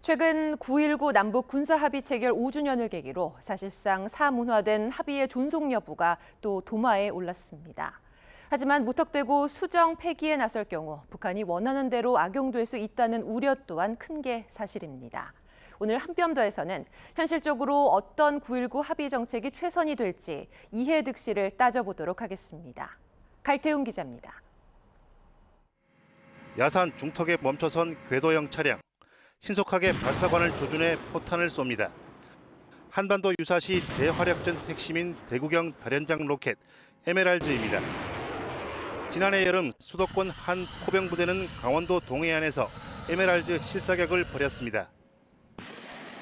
최근 9.19 남북 군사합의 체결 5주년을 계기로 사실상 사문화된 합의의 존속 여부가 또 도마에 올랐습니다. 하지만 무턱대고 수정 폐기에 나설 경우 북한이 원하는 대로 악용될 수 있다는 우려 또한 큰 게 사실입니다. 오늘 한뼘더에서는 현실적으로 어떤 9.19 합의 정책이 최선이 될지 이해득실을 따져보도록 하겠습니다. 갈태웅 기자입니다. 야산 중턱에 멈춰선 궤도형 차량. 신속하게 발사관을 조준해 포탄을 쏩니다. 한반도 유사시 대화력전 핵심인 대구경 다련장 로켓 에메랄드입니다. 지난해 여름 수도권 한 포병부대는 강원도 동해안에서 에메랄드 실사격을 벌였습니다.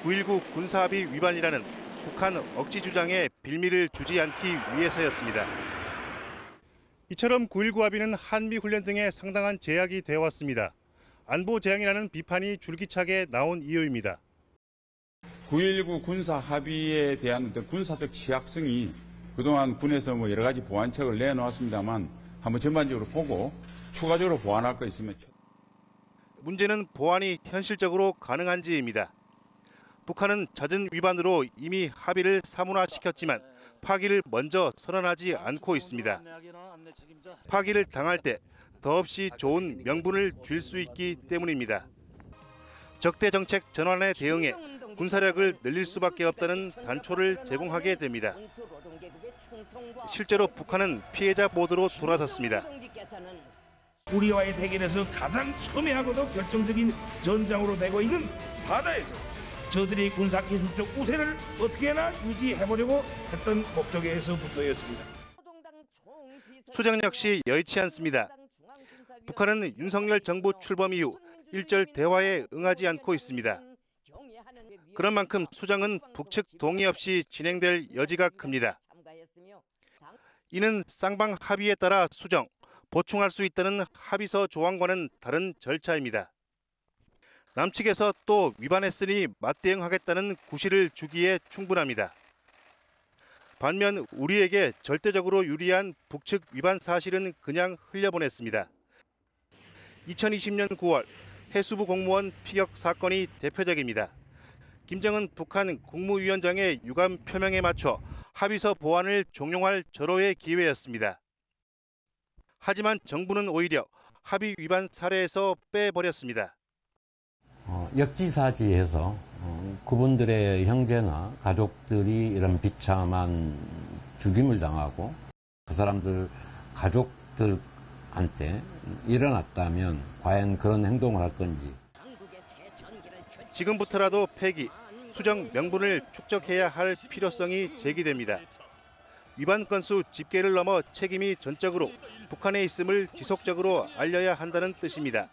9.19 군사합의 위반이라는 북한 억지 주장에 빌미를 주지 않기 위해서였습니다. 이처럼 9.19 합의는 한미 훈련 등에 상당한 제약이 되어 왔습니다. 안보 재앙이라는 비판이 줄기차게 나온 이유입니다. 9.19 군사 합의에 대한 군사적 취약성이 그동안 군에서 여러 가지 보완책을 내놓았습니다만 한번 전반적으로 보고 추가적으로 보완할 거 있으면. 문제는 보완이 현실적으로 가능한지입니다. 북한은 잦은 위반으로 이미 합의를 사문화시켰지만 파기를 먼저 선언하지 않고 있습니다. 파기를 당할 때 더없이 좋은 명분을 줄 수 있기 때문입니다. 적대 정책 전환에 대응해 군사력을 늘릴 수밖에 없다는 단초를 제공하게 됩니다. 실제로 북한은 피해자 모드로 돌아섰습니다. 우리와의 대결에서 가장 첨예하고도 결정적인 전장으로 되고 있는 바다에서 저들이 군사기술적 우세를 어떻게나 유지해보려고 했던 목적에서부터였습니다. 수정 역시 여의치 않습니다. 북한은 윤석열 정부 출범 이후 일절 대화에 응하지 않고 있습니다. 그런 만큼 수정은 북측 동의 없이 진행될 여지가 큽니다. 이는 쌍방 합의에 따라 수정, 보충할 수 있다는 합의서 조항과는 다른 절차입니다. 남측에서 또 위반했으니 맞대응하겠다는 구실을 주기에 충분합니다. 반면 우리에게 절대적으로 유리한 북측 위반 사실은 그냥 흘려보냈습니다. 2020년 9월 해수부 공무원 피격 사건이 대표적입니다. 김정은 북한 국무위원장의 유감 표명에 맞춰 합의서 보완을 종용할 절호의 기회였습니다. 하지만 정부는 오히려 합의 위반 사례에서 빼버렸습니다. 역지사지에서 그분들의 형제나 가족들이 이런 비참한 죽임을 당하고 그 사람들 가족들한테 일어났다면 과연 그런 행동을 할 건지. 지금부터라도 폐기, 수정 명분을 축적해야 할 필요성이 제기됩니다. 위반 건수 집계를 넘어 책임이 전적으로 북한에 있음을 지속적으로 알려야 한다는 뜻입니다.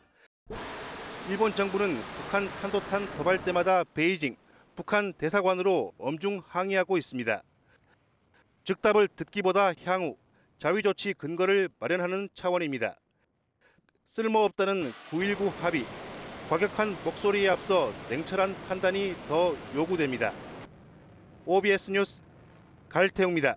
일본 정부는 북한 한도탄 도발 때마다 베이징, 북한 대사관으로 엄중 항의하고 있습니다. 즉답을 듣기보다 향후 자위조치 근거를 마련하는 차원입니다. 쓸모없다는 9.19 합의, 과격한 목소리에 앞서 냉철한 판단이 더 요구됩니다. OBS 뉴스 갈태웅입니다.